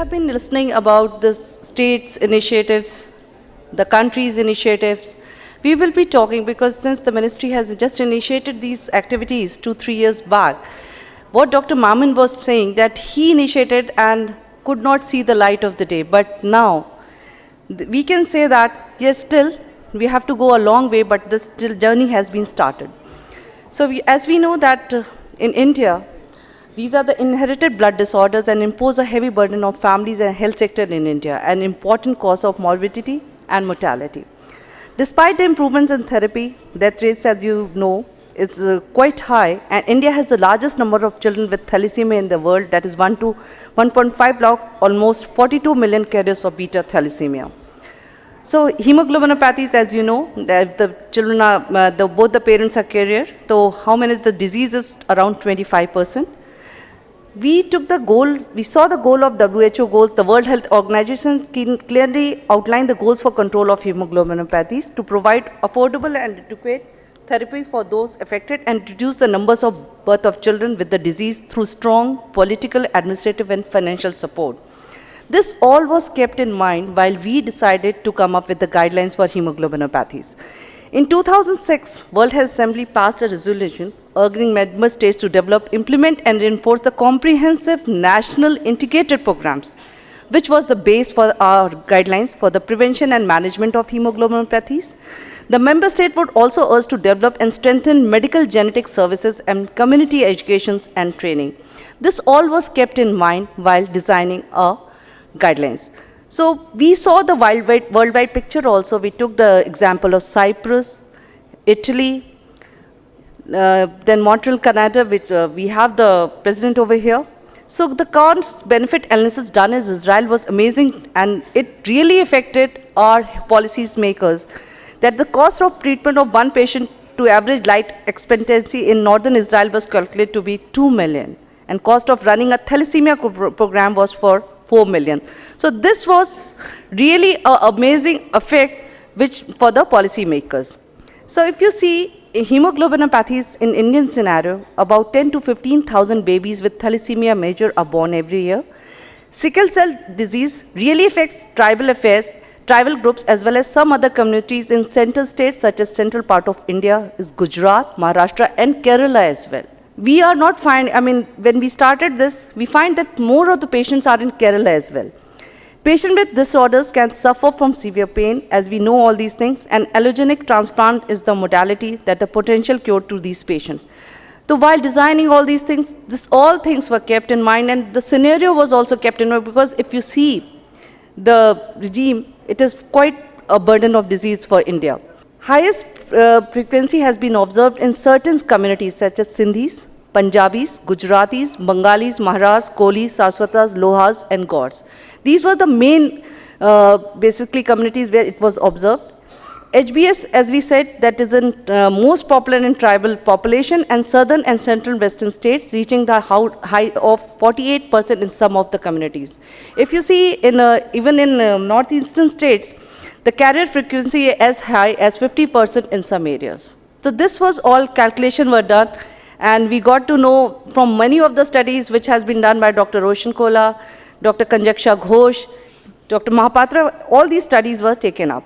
have been listening about the state's initiatives, the country's initiatives. We will be talking because since the ministry has just initiated these activities 2-3 years back, what Dr. Mamin was saying that he initiated and could not see the light of the day. But now, we can say that, yes, still, we have to go a long way, but this still journey has been started. So as we know that in India, these are the inherited blood disorders and impose a heavy burden on families and health sector in India, an important cause of morbidity and mortality. Despite the improvements in therapy, death rates, as you know, is quite high, and India has the largest number of children with thalassemia in the world, that is 1 to 1.5 lakh, almost 42 million carriers of beta thalassemia. So hemoglobinopathies, as you know, the children are, both the parents are carrier, so how many the disease is around 25%. We took the goal, we saw the goal of WHO goals. The World Health Organization clearly outlined the goals for control of hemoglobinopathies to provide affordable and adequate therapy for those affected and reduce the numbers of birth of children with the disease through strong political, administrative and financial support. This all was kept in mind while we decided to come up with the guidelines for hemoglobinopathies. In 2006, World Health Assembly passed a resolution urging member states to develop, implement and reinforce the comprehensive national integrated programs, which was the base for our guidelines for the prevention and management of hemoglobinopathies. The member state would also urge to develop and strengthen medical genetic services and community education and training. This all was kept in mind while designing our guidelines. So we saw the worldwide picture also. We took the example of Cyprus, Italy, then Montreal, Canada, which we have the president over here. So the cost-benefit analysis done in Israel was amazing, and it really affected our policies makers, that the cost of treatment of one patient to average life expectancy in northern Israel was calculated to be 2 million, and cost of running a thalassemia program was for 4 million. So this was really an amazing effect for the policy makers. So if you see hemoglobinopathies in Indian scenario, about 10 to 15,000 babies with thalassemia major are born every year. Sickle cell disease really affects tribal groups as well as some other communities in central states such as central part of India is Gujarat, Maharashtra and Kerala as well. We are not when we started this, we find that more of the patients are in Kerala as well. Patients with disorders can suffer from severe pain, as we know all these things, and allogenic transplant is the modality that the potential cure to these patients. So while designing all these things, all things were kept in mind, and the scenario was also kept in mind, because if you see the regime, it is quite a burden of disease for India. Highest frequency has been observed in certain communities such as Sindhis, Punjabis, Gujaratis, Bengalis, Maharashs, Kolis, Saraswatas, Lohas and Gauds. These were the main basically communities where it was observed. HBS, as we said, that is most popular in tribal population and southern and central western states, reaching the high of 48% in some of the communities. If you see, even in northeastern states, the carrier frequency is as high as 50% in some areas. So this was all calculation were done, and we got to know from many of the studies which has been done by Dr. Roshan Kola, Dr. Kanjaksha Ghosh, Dr. Mahapatra, all these studies were taken up.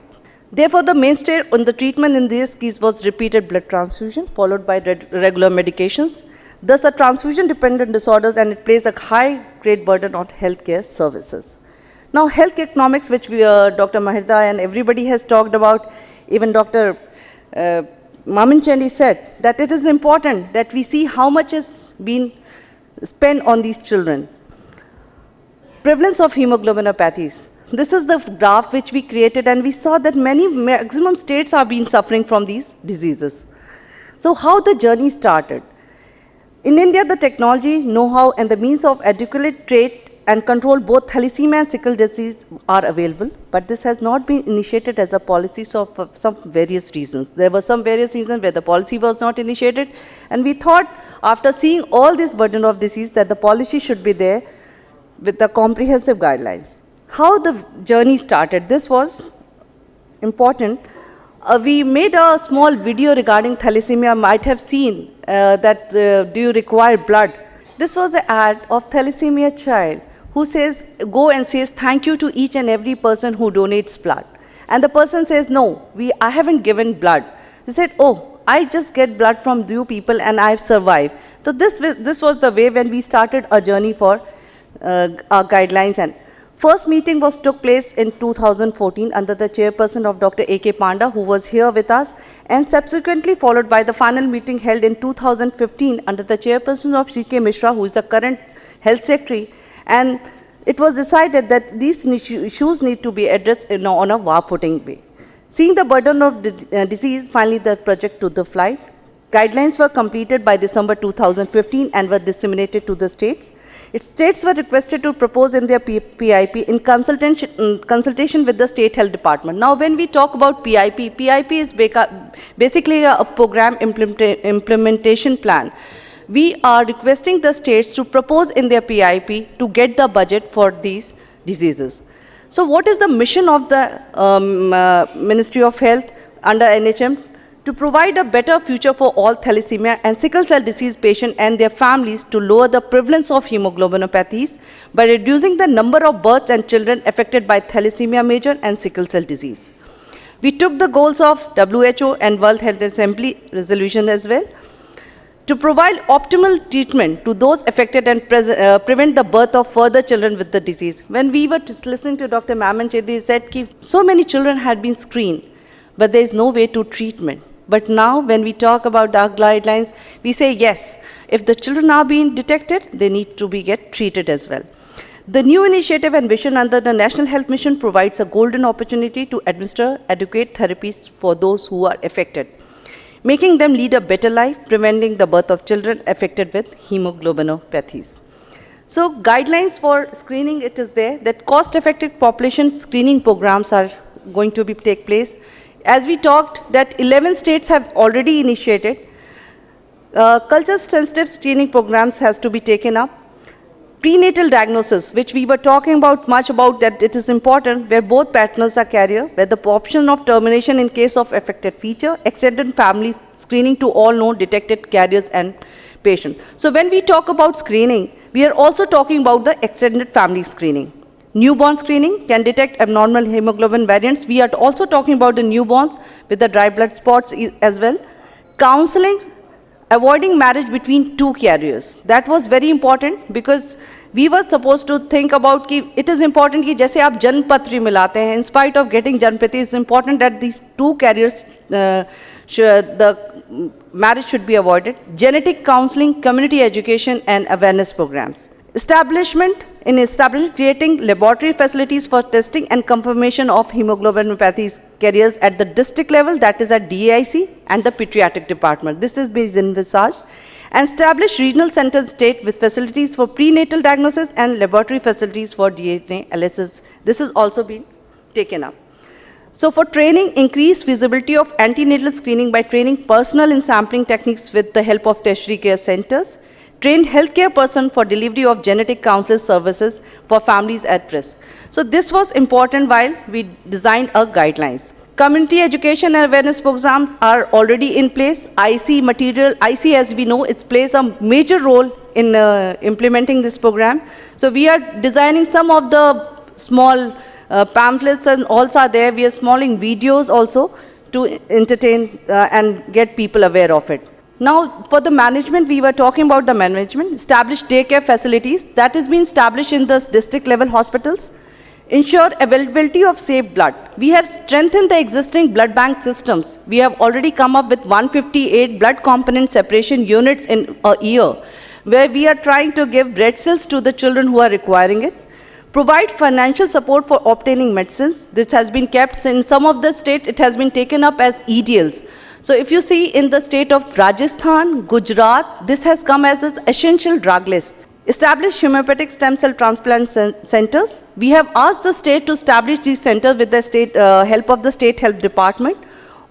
Therefore, the mainstay on the treatment in these cases was repeated blood transfusion followed by regular medications. Thus, a transfusion-dependent disorders, and it plays a high-grade burden on healthcare services. Now, health economics, which Dr. Mahirda and everybody has talked about, even Dr. Mamin Chendi said that it is important that we see how much has been spent on these children. Prevalence of hemoglobinopathies. This is the graph which we created, and we saw that maximum states have been suffering from these diseases. So how the journey started? In India, the technology, know-how, and the means of adequate treat and control both thalassemia and sickle disease are available, but this has not been initiated as a policy for some various reasons. There were some various reasons where the policy was not initiated, and we thought after seeing all this burden of disease that the policy should be there with the comprehensive guidelines. How the journey started, this was important. We made a small video regarding thalassemia. Might have seen that do you require blood? This was an ad of thalassemia child who says, go and says thank you to each and every person who donates blood. And the person says, no, I haven't given blood. He said, oh, I just get blood from you people and I've survived. So this was the way when we started a journey for our guidelines. And first meeting took place in 2014 under the chairperson of Dr. A.K. Panda, who was here with us, and subsequently followed by the final meeting held in 2015 under the chairperson of C.K. Mishra, who is the current health secretary. And it was decided that these issues need to be addressed on a war-footing way. Seeing the burden of disease, finally the project took the flight. Guidelines were completed by December 2015 and were disseminated to the states. Its states were requested to propose in their PIP in consultation with the state health department. Now, when we talk about PIP, PIP is basically a program implementation plan. We are requesting the states to propose in their PIP to get the budget for these diseases. So what is the mission of the Ministry of Health under NHM? To provide a better future for all thalassemia and sickle cell disease patients and their families, to lower the prevalence of hemoglobinopathies by reducing the number of births and children affected by thalassemia major and sickle cell disease. We took the goals of WHO and World Health Assembly resolution as well, to provide optimal treatment to those affected and prevent the birth of further children with the disease. When we were listening to Dr. Maman, they said that so many children had been screened, but there is no way to treatment. But now, when we talk about the guidelines, we say yes, if the children are being detected, they need to get treated as well. The new initiative and vision under the National Health Mission provides a golden opportunity to administer adequate therapies for those who are affected, making them lead a better life, preventing the birth of children affected with hemoglobinopathies. So guidelines for screening, it is there that cost-effective population screening programs are going to take place. As we talked, that 11 states have already initiated. Culture-sensitive screening programs has to be taken up. Prenatal diagnosis, which we were talking about much about, that it is important where both partners are carrier, where the option of termination in case of affected feature, extended family screening to all known detected carriers and patients. So when we talk about screening, we are also talking about the extended family screening. Newborn screening can detect abnormal hemoglobin variants. We are also talking about the newborns with the dry blood spots as well. Counseling, avoiding marriage between two carriers. That was very important because we were supposed to think about कि it is important कि जैसे आप जन्मपत्री मिलाते हैं, in spite of getting जन्मपत्री, it's important that these two carriers, the marriage should be avoided. Genetic counseling, community education and awareness programs. Creating laboratory facilities for testing and confirmation of hemoglobinopathies carriers at the district level, that is at DAIC and the pediatric department. This is based in Visage. And establish regional center state with facilities for prenatal diagnosis and laboratory facilities for DNA analysis. This has also been taken up. So for training, increase feasibility of antenatal screening by training personnel in sampling techniques with the help of tertiary care centers. Trained healthcare person for delivery of genetic counseling services for families at risk. So this was important while we designed our guidelines. Community education and awareness programs are already in place. IC as we know, it plays a major role in implementing this program. So we are designing some of the small pamphlets and also are there. We are smalling videos also to entertain and get people aware of it. Now, for the management, we were talking about the management, establish daycare facilities that has been established in the district level hospitals, ensure availability of safe blood. We have strengthened the existing blood bank systems. We have already come up with 158 blood component separation units in a year, where we are trying to give red cells to the children who are requiring it. Provide financial support for obtaining medicines. This has been kept in some of the states, it has been taken up as EDLs. So if you see in the state of Rajasthan, Gujarat, this has come as an essential drug list. Establish homeopathic stem cell transplant centers. We have asked the state to establish these centers with the state help of the state health department.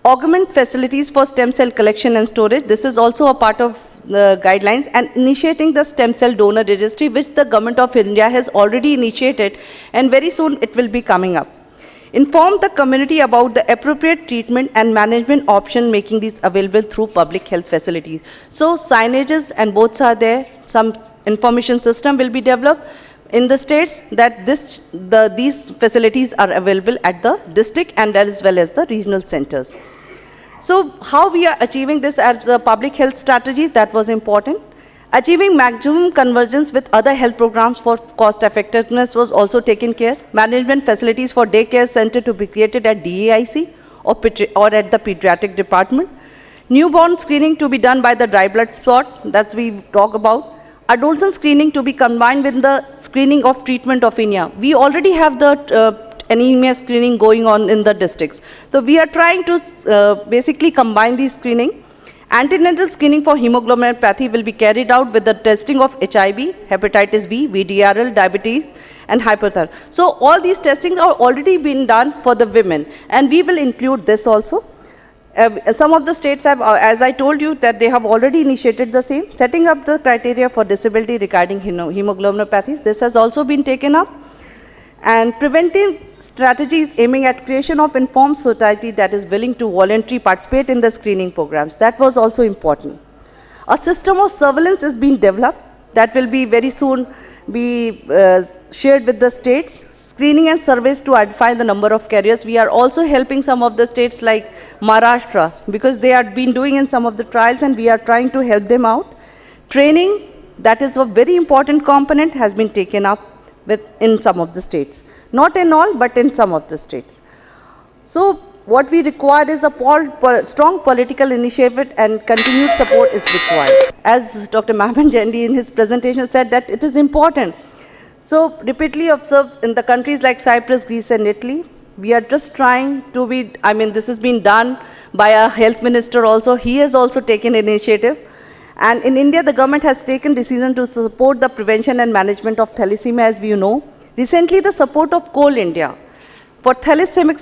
Augment facilities for stem cell collection and storage. This is also a part of the guidelines, and initiating the stem cell donor registry, which the government of India has already initiated, and very soon it will be coming up. Inform the community about the appropriate treatment and management option, making these available through public health facilities. So signages and boards are there. Some information system will be developed. in the states that these facilities are available at the district and as well as the regional centers. So how we are achieving this as a public health strategy, that was important. Achieving maximum convergence with other health programs for cost effectiveness was also taken care. Management facilities for daycare center to be created at DAIC or at the pediatric department. Newborn screening to be done by the dry blood spot, that we talk about. Adolescent screening to be combined with the screening of treatment of anemia. We already have the anemia screening going on in the districts. So we are trying to basically combine these screening. Antenatal screening for hemoglobinopathy will be carried out with the testing of HIV, hepatitis B, VDRL, diabetes, and hyperthyroid. So all these testings are already been done for the women, and we will include this also. Some of the states have, as I told you, that they have already initiated the same, setting up the criteria for disability regarding hemoglobinopathies. This has also been taken up. And preventive strategies aiming at creation of informed society that is willing to voluntarily participate in the screening programs. That was also important. A system of surveillance is being developed that will be very soon be shared with the states. Screening and surveys to identify the number of carriers. We are also helping some of the states like Maharashtra because they have been doing in some of the trials and we are trying to help them out. Training, that is a very important component, has been taken up in some of the states. Not in all, but in some of the states. So what we require is a strong political initiative and continued support is required. As Dr. Mahaman Jandy in his presentation said that it is important. So repeatedly observed in the countries like Cyprus, Greece and Italy, we are just trying to be, this has been done by a health minister also. He has also taken initiative. And in India, the government has taken decision to support the prevention and management of thalassemia, as we know. Recently, the support of Coal India for thalassemic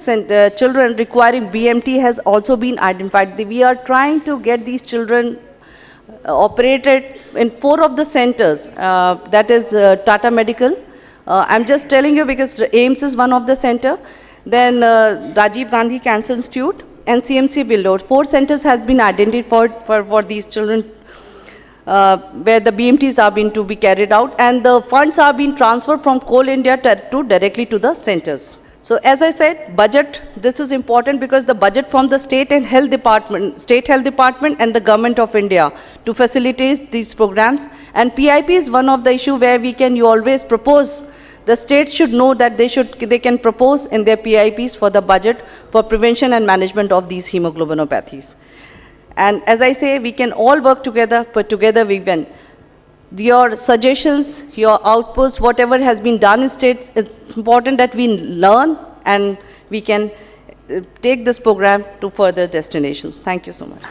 children requiring BMT has also been identified. We are trying to get these children operated in 4 of the centers, that is Tata Medical. I'm just telling you because AIMS is one of the center. Then Rajiv Gandhi Cancer Institute and CMC Vellore. 4 centers has been identified for these children where the BMTs are being to be carried out, and the funds are being transferred from Coal India to directly to the centers. So as I said, budget, this is important because the budget from the state health department and the government of India to facilitate these programs, and PIP is one of the issue where you always propose. The states should know that they can propose in their PIPs for the budget for prevention and management of these hemoglobinopathies. And as I say, we can all work together, but together we win. Your suggestions, your outputs, whatever has been done in states, it's important that we learn and we can take this program to further destinations. Thank you so much.